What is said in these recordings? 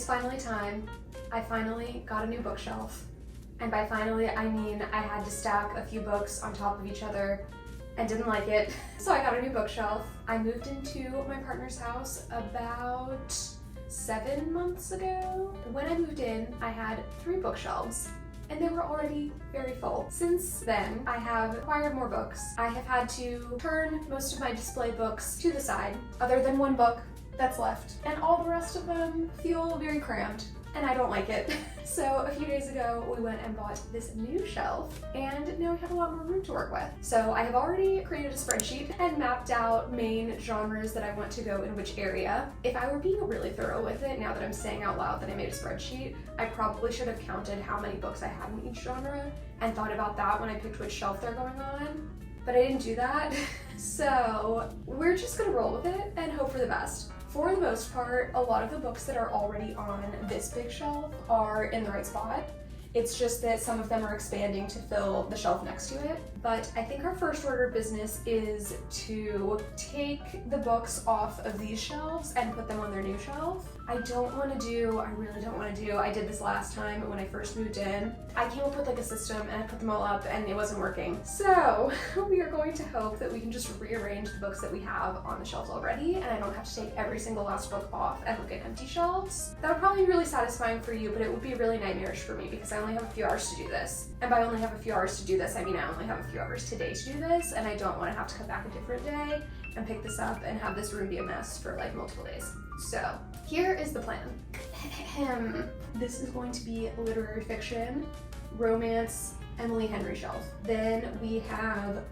finally time. I finally got a new bookshelf. And by finally, I mean I had to stack a few books on top of each other and didn't like it. So I got a new bookshelf. I moved into my partner's house about 7 months ago. When I moved in, I had 3 bookshelves and they were already very full. Since then, I have acquired more books. I have had to turn most of my display books to the side, other than one book that's left, and all the rest of them feel very crammed, and I don't like it. So a few days ago, we went and bought this new shelf, and now we have a lot more room to work with. So I have already created a spreadsheet and mapped out main genres that I want to go in which area. If I were being really thorough with it, now that I'm saying out loud that I made a spreadsheet, I probably should have counted how many books I had in each genre and thought about that when I picked which shelf they're going on, but I didn't do that. So we're just gonna roll with it and hope for the best. For the most part, a lot of the books that are already on this big shelf are in the right spot. It's just that some of them are expanding to fill the shelf next to it. But I think our first order of business is to take the books off of these shelves and put them on their new shelf. I really don't want to do, I did this last time when I first moved in. I came up with like a system and I put them all up and it wasn't working. So we are going to hope that we can just rearrange the books that we have on the shelves already and I don't have to take every single last book off and look at empty shelves. That would probably be really satisfying for you, but it would be really nightmarish for me because I only have a few hours to do this. And by only have a few hours to do this, I mean I only have a few hours today to do this, and I don't want to have to come back a different day and pick this up and have this room be a mess for like multiple days. So here is the plan. This is going to be literary fiction, romance, Emily Henry shelf. Then we have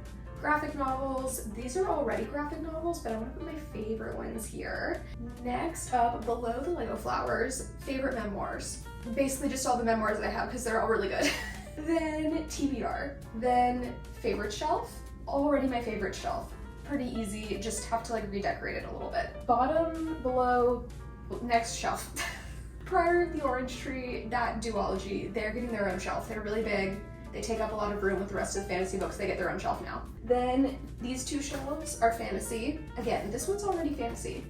graphic novels. These are already graphic novels, but I want to put my favorite ones here. Next up, below the Lego flowers, favorite memoirs. Basically just all the memoirs that I have because they're all really good. Then TBR. Then favorite shelf. Already my favorite shelf. Pretty easy, just have to like redecorate it a little bit. Bottom, below, next shelf. Prior of the Orange Tree, that duology, they're getting their own shelf. They're really big. They take up a lot of room with the rest of the fantasy books. They get their own shelf now. Then these 2 shelves are fantasy. Again, this one's already fantasy.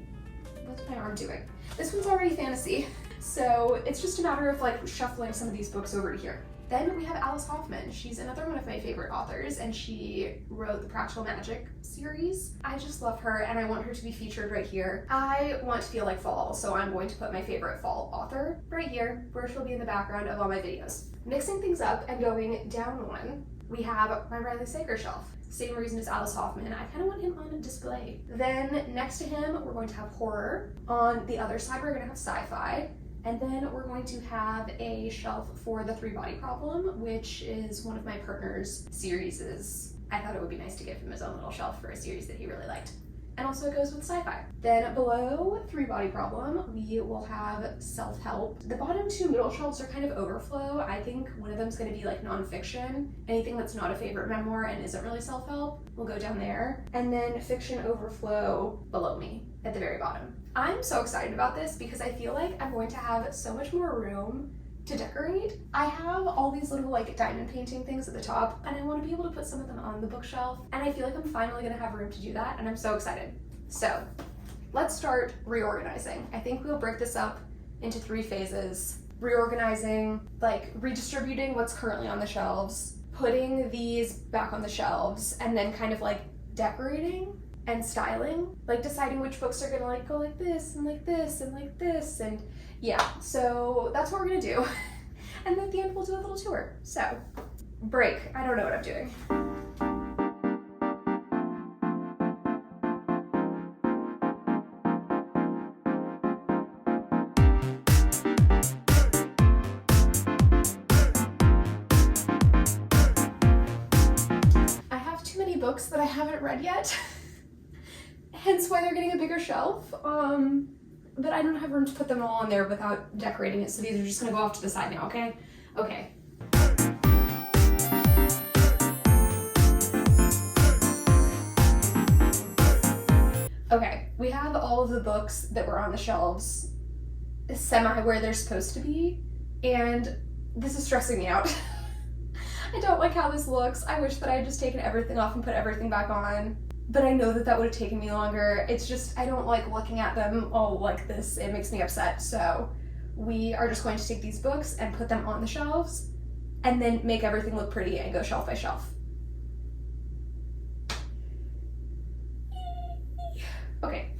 What's my arm doing? This one's already fantasy. So it's just a matter of like shuffling some of these books over to here. Then we have Alice Hoffman. She's another one of my favorite authors and she wrote the Practical Magic series. I just love her and I want her to be featured right here. I want to feel like fall, so I'm going to put my favorite fall author right here where she'll be in the background of all my videos. Mixing things up and going down one, we have my Riley Sager shelf. Same reason as Alice Hoffman. I kind of want him on display. Then next to him, we're going to have horror. On the other side, we're going to have sci-fi. And then we're going to have a shelf for the 3-Body Problem, which is one of my partner's series. I thought it would be nice to give him his own little shelf for a series that he really liked. And also it goes with sci-fi. Then below 3-Body Problem, we will have self-help. The bottom 2 middle shelves are kind of overflow. I think one of them is going to be like nonfiction. Anything that's not a favorite memoir and isn't really self-help will go down there. And then fiction overflow below me at the very bottom. I'm so excited about this because I feel like I'm going to have so much more room to decorate. I have all these little like diamond painting things at the top and I want to be able to put some of them on the bookshelf, and I feel like I'm finally going to have room to do that and I'm so excited. So let's start reorganizing. I think we'll break this up into 3 phases. Reorganizing, like redistributing what's currently on the shelves, putting these back on the shelves, and then kind of like decorating and styling, like deciding which books are gonna like go like this and like this and like this, and yeah, so that's what we're gonna do. And then at the end we'll do a little tour. So, break. I don't know what I'm doing. I have too many books that I haven't read yet. Hence why they're getting a bigger shelf, but I don't have room to put them all on there without decorating it, so these are just gonna go off to the side now, okay? Okay. Okay, we have all of the books that were on the shelves semi where they're supposed to be, and this is stressing me out. I don't like how this looks. I wish that I had just taken everything off and put everything back on. But I know that that would have taken me longer. It's just, I don't like looking at them all like this. It makes me upset. So we are just going to take these books and put them on the shelves and then make everything look pretty and go shelf by shelf. Okay.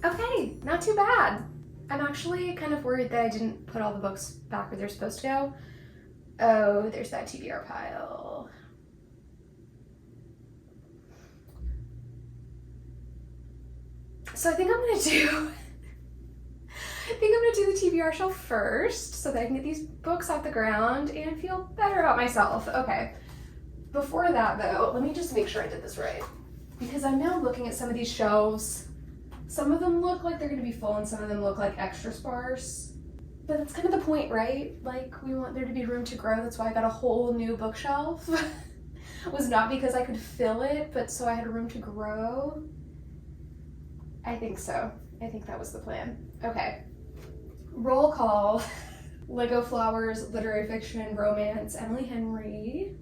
Okay, not too bad. I'm actually kind of worried that I didn't put all the books back where they're supposed to go. Oh, there's that TBR pile. So I think I'm gonna do the TBR shelf first so that I can get these books off the ground and feel better about myself. Okay, before that though, let me just make sure I did this right, because I'm now looking at some of these shelves. Some of them look like they're gonna be full and some of them look like extra sparse. But that's kind of the point, right? Like, we want there to be room to grow. That's why I got a whole new bookshelf. It was not because I could fill it, but so I had room to grow. I think so. I think that was the plan. Okay. Roll call. Lego Flowers, literary fiction, romance, Emily Henry.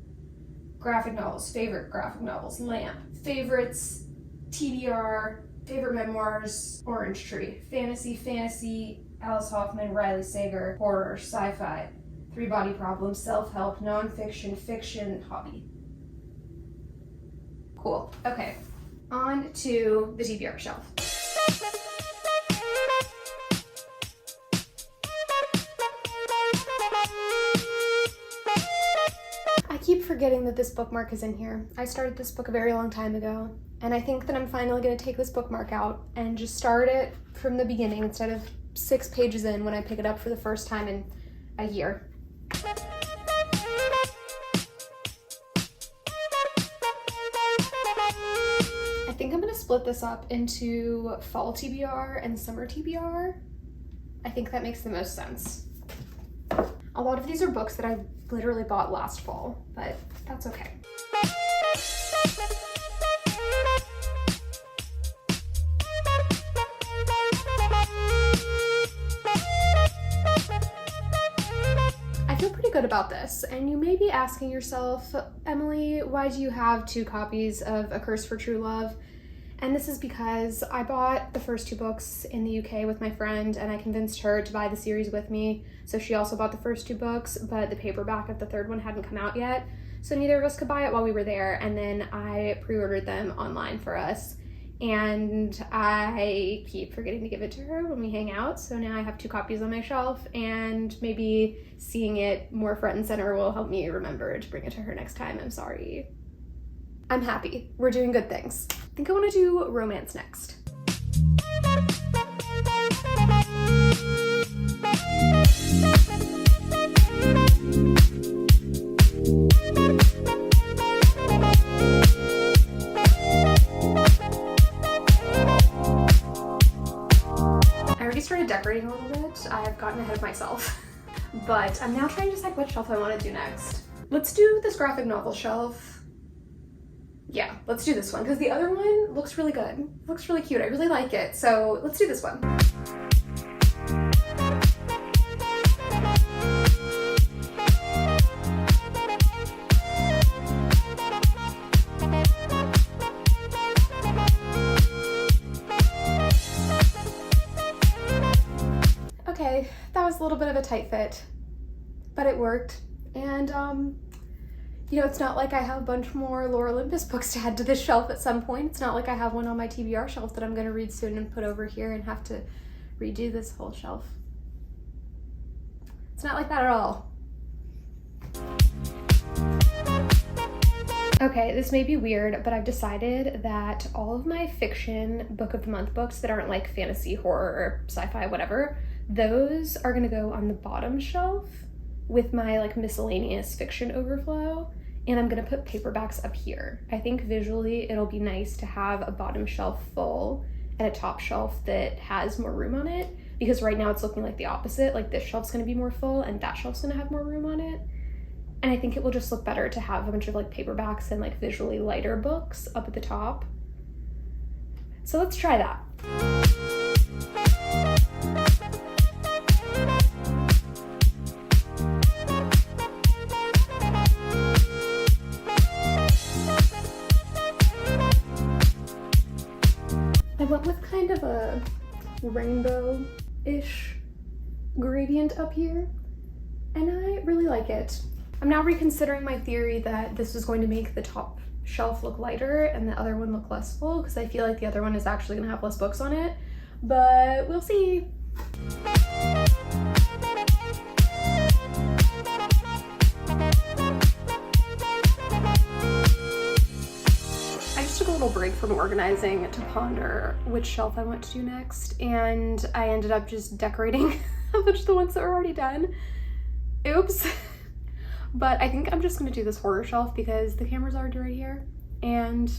Graphic novels, favorite graphic novels, Lamp. Favorites, TBR. Favorite memoirs, Orange Tree. Fantasy, Alice Hoffman, Riley Sager. Horror, sci-fi. Three Body Problem, self-help, non-fiction, fiction, hobby. Cool. Okay. On to the TBR shelf. I keep forgetting that this bookmark is in here. I started this book a very long time ago, and I think that I'm finally going to take this bookmark out and just start it from the beginning instead of 6 pages in when I pick it up for the first time in a year. I think I'm going to split this up into fall TBR and summer TBR. I think that makes the most sense. A lot of these are books that I literally bought last fall, but that's okay. I feel pretty good about this, and you may be asking yourself, Emily, why do you have 2 copies of A Curse for True Love? And this is because I bought the first 2 books in the UK with my friend, and I convinced her to buy the series with me. So she also bought the first 2 books, but the paperback of the third one hadn't come out yet. So neither of us could buy it while we were there. And then I pre-ordered them online for us. And I keep forgetting to give it to her when we hang out. So now I have 2 copies on my shelf, and maybe seeing it more front and center will help me remember to bring it to her next time. I'm sorry. I'm happy. We're doing good things. I think I want to do romance next. I already started decorating a little bit. I've gotten ahead of myself, but I'm now trying to decide what shelf I want to do next. Let's do this graphic novel shelf. Yeah, let's do this one, because the other one looks really good. It looks really cute. I really like it. So let's do this one. Okay, that was a little bit of a tight fit, but it worked. And you know, it's not like I have a bunch more Lore Olympus books to add to this shelf at some point. It's not like I have one on my TBR shelf that I'm going to read soon and put over here and have to redo this whole shelf. It's not like that at all. Okay, this may be weird, but I've decided that all of my fiction book of the month books that aren't like fantasy, horror, sci-fi, whatever, those are going to go on the bottom shelf with my like miscellaneous fiction overflow, and I'm gonna put paperbacks up here. I think visually it'll be nice to have a bottom shelf full and a top shelf that has more room on it, because right now it's looking like the opposite, like this shelf's gonna be more full and that shelf's gonna have more room on it. And I think it will just look better to have a bunch of like paperbacks and like visually lighter books up at the top. So let's try that. I went with kind of a rainbow-ish gradient up here, and I really like it. I'm now reconsidering my theory that this is going to make the top shelf look lighter and the other one look less full, because I feel like the other one is actually gonna have less books on it, but we'll see. I just took a little break from organizing to ponder which shelf I want to do next, and I ended up just decorating a bunch of the ones that were already done. Oops. But I think I'm just gonna do this horror shelf because the camera's already right here and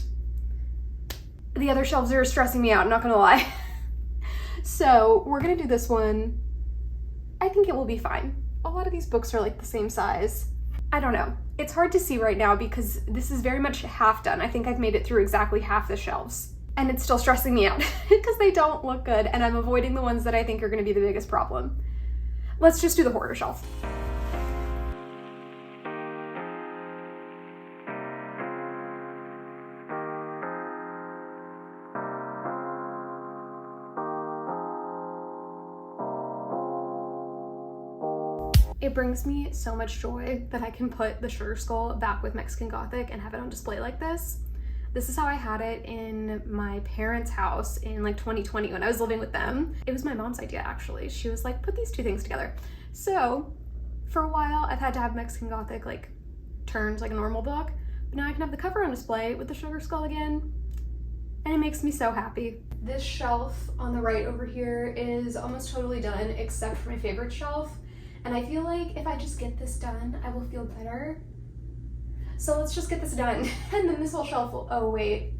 the other shelves are stressing me out, I'm not gonna lie. So we're gonna do this one. I think it will be fine. A lot of these books are like the same size. I don't know. It's hard to see right now because this is very much half done. I think I've made it through exactly half the shelves and it's still stressing me out because they don't look good and I'm avoiding the ones that I think are gonna be the biggest problem. Let's just do the hoarder shelf. It brings me so much joy that I can put the Sugar Skull back with Mexican Gothic and have it on display like this. This is how I had it in my parents' house in like 2020 when I was living with them. It was my mom's idea actually. She was like, put these two things together. So for a while I've had to have Mexican Gothic like turned like a normal book, but now I can have the cover on display with the Sugar Skull again. And it makes me so happy. This shelf on the right over here is almost totally done except for my favorite shelf. And I feel like if I just get this done, I will feel better. So let's just get this done. And then this whole shelf will, oh wait,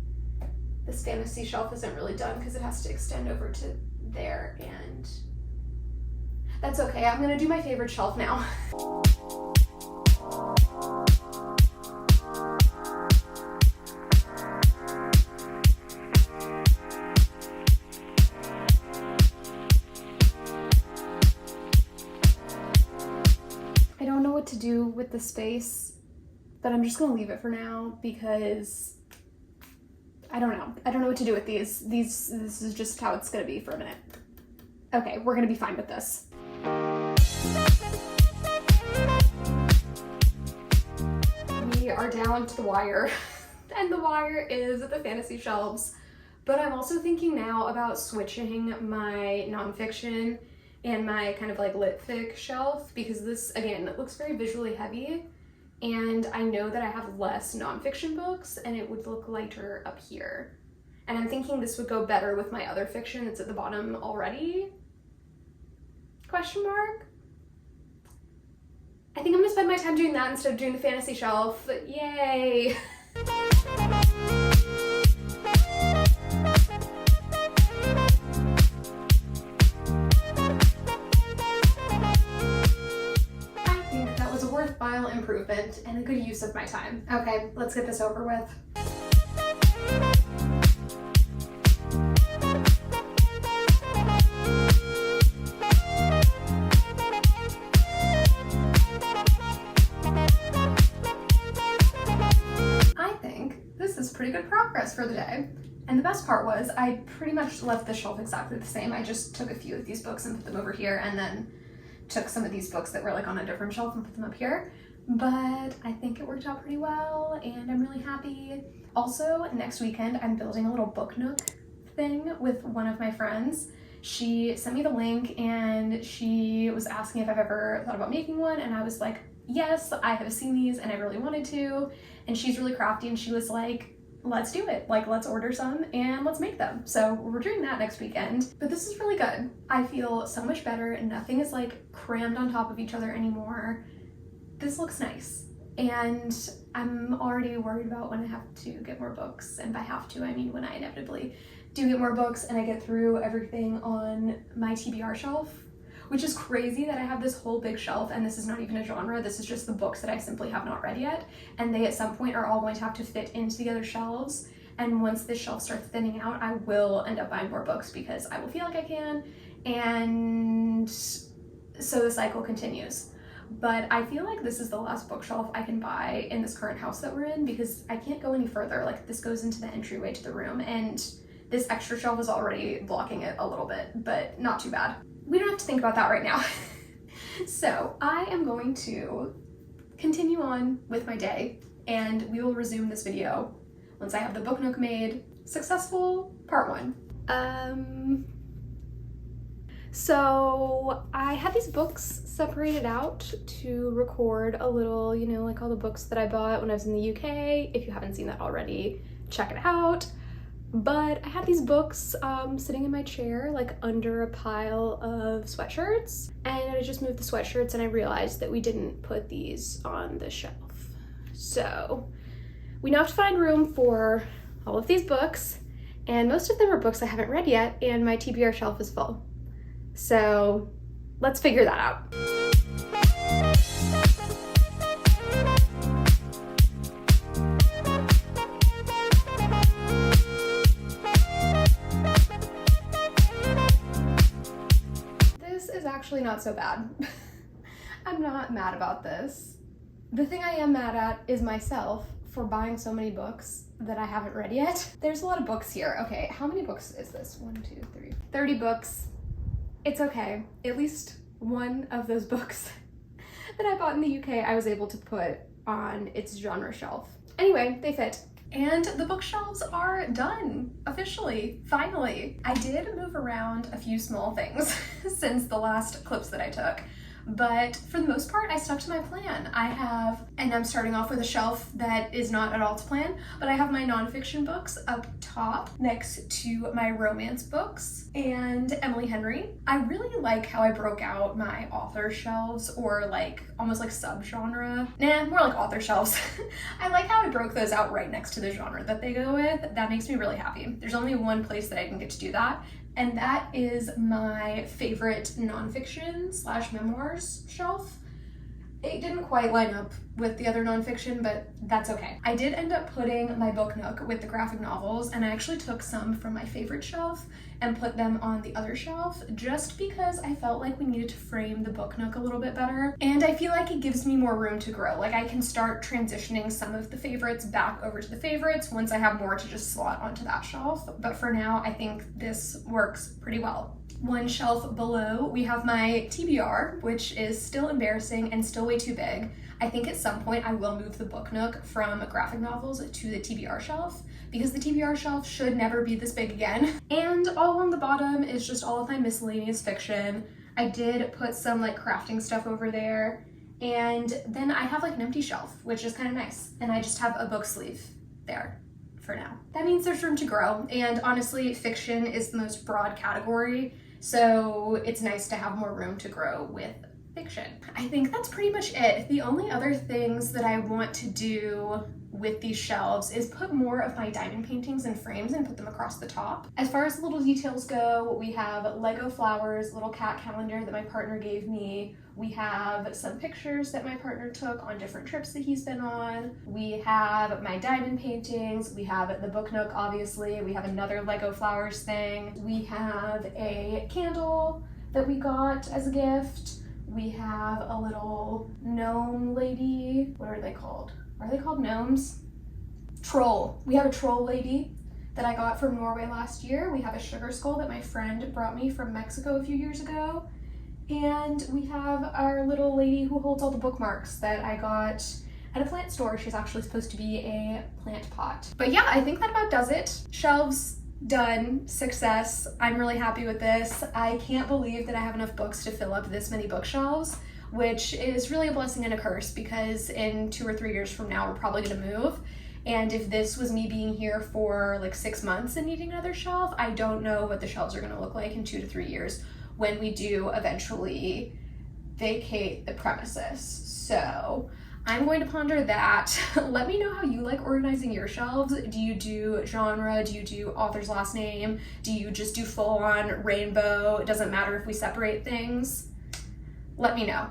this fantasy shelf isn't really done because it has to extend over to there and that's okay. I'm gonna do my favorite shelf now. To do with the space, but I'm just gonna leave it for now because I don't know what to do with these. This is just how it's gonna be for a minute. Okay, we're gonna be fine with this. We are down to the wire and the wire is the fantasy shelves, but I'm also thinking now about switching my nonfiction and my kind of like lit fic shelf because this, again, it looks very visually heavy and I know that I have less nonfiction books and it would look lighter up here. And I'm thinking this would go better with my other fiction that's at the bottom already? Question mark? I think I'm gonna spend my time doing that instead of doing the fantasy shelf. Yay! Improvement and a good use of my time. Okay, let's get this over with. I think this is pretty good progress for the day. And the best part was I pretty much left the shelf exactly the same. I just took a few of these books and put them over here and then took some of these books that were like on a different shelf and put them up here. But I think it worked out pretty well and I'm really happy. Also, next weekend, I'm building a little book nook thing with one of my friends. She sent me the link and she was asking if I've ever thought about making one and I was like, yes, I have seen these and I really wanted to. And she's really crafty and she was like, let's do it. Like, let's order some and let's make them. So we're doing that next weekend. But this is really good. I feel so much better and nothing is like crammed on top of each other anymore. This looks nice. And I'm already worried about when I have to get more books. And by have to, I mean when I inevitably do get more books and I get through everything on my TBR shelf, which is crazy that I have this whole big shelf and this is not even a genre. This is just the books that I simply have not read yet. And they at some point are all going to have to fit into the other shelves. And once this shelf starts thinning out, I will end up buying more books because I will feel like I can, and so the cycle continues. But I feel like this is the last bookshelf I can buy in this current house that we're in because I can't go any further. Like, this goes into the entryway to the room, and this extra shelf is already blocking it a little bit, but not too bad. We don't have to think about that right now. So I am going to continue on with my day, and we will resume this video once I have the book nook made. Successful part 1. So I had these books separated out to record a little, you know, like all the books that I bought when I was in the UK. If you haven't seen that already, check it out. But I had these books sitting in my chair, like under a pile of sweatshirts, and I just moved the sweatshirts and I realized that we didn't put these on the shelf. So we now have to find room for all of these books, and most of them are books I haven't read yet, and my TBR shelf is full. So let's figure that out. Actually not so bad. I'm not mad about this. The thing I am mad at is myself for buying so many books that I haven't read yet. There's a lot of books here. Okay, how many books is this? 1, 2, 3. 30 books. It's okay. At least one of those books that I bought in the UK I was able to put on its genre shelf. Anyway, they fit. And the bookshelves are done, officially, finally. I did move around a few small things since the last clips that I took, but for the most part, I stuck to my plan. And I'm starting off with a shelf that is not at all to plan, but I have my nonfiction books up top next to my romance books and Emily Henry. I really like how I broke out my author shelves, or like almost like subgenre. Nah, more like author shelves. I like how I broke those out right next to the genre that they go with. That makes me really happy. There's only one place that I didn't get to do that, and that is my favorite nonfiction / memoirs shelf. It didn't quite line up with the other nonfiction, but that's okay. I did end up putting my book nook with the graphic novels, and I actually took some from my favorite shelf and put them on the other shelf just because I felt like we needed to frame the book nook a little bit better. And I feel like it gives me more room to grow. Like, I can start transitioning some of the favorites back over to the favorites once I have more to just slot onto that shelf. But for now, I think this works pretty well. One shelf below, we have my TBR, which is still embarrassing and still way too big. I think at some point I will move the book nook from graphic novels to the TBR shelf, because the TBR shelf should never be this big again. And all on the bottom is just all of my miscellaneous fiction. I did put some like crafting stuff over there, and then I have like an empty shelf, which is kind of nice. And I just have a book sleeve there for now. That means there's room to grow, and honestly, fiction is the most broad category, so it's nice to have more room to grow with fiction. I think that's pretty much it. The only other things that I want to do with these shelves is put more of my diamond paintings in frames and put them across the top. As far as the little details go, we have Lego flowers, little cat calendar that my partner gave me. We have some pictures that my partner took on different trips that he's been on. We have my diamond paintings. We have the book nook, obviously. We have another Lego flowers thing. We have a candle that we got as a gift. We have a little gnome lady. What are they called? Are they called gnomes? Troll. We have a troll lady that I got from Norway last year. We have a sugar skull that my friend brought me from Mexico a few years ago. And we have our little lady who holds all the bookmarks that I got at a plant store. She's actually supposed to be a plant pot. But yeah, I think that about does it. Shelves done, success. I'm really happy with this. I can't believe that I have enough books to fill up this many bookshelves, which is really a blessing and a curse, because in 2 or 3 years from now, we're probably gonna move. And if this was me being here for like 6 months and needing another shelf, I don't know what the shelves are gonna look like in 2 to 3 years when we do eventually vacate the premises. So I'm going to ponder that. Let me know how you like organizing your shelves. Do you do genre? Do you do author's last name? Do you just do full on rainbow? It doesn't matter if we separate things. Let me know.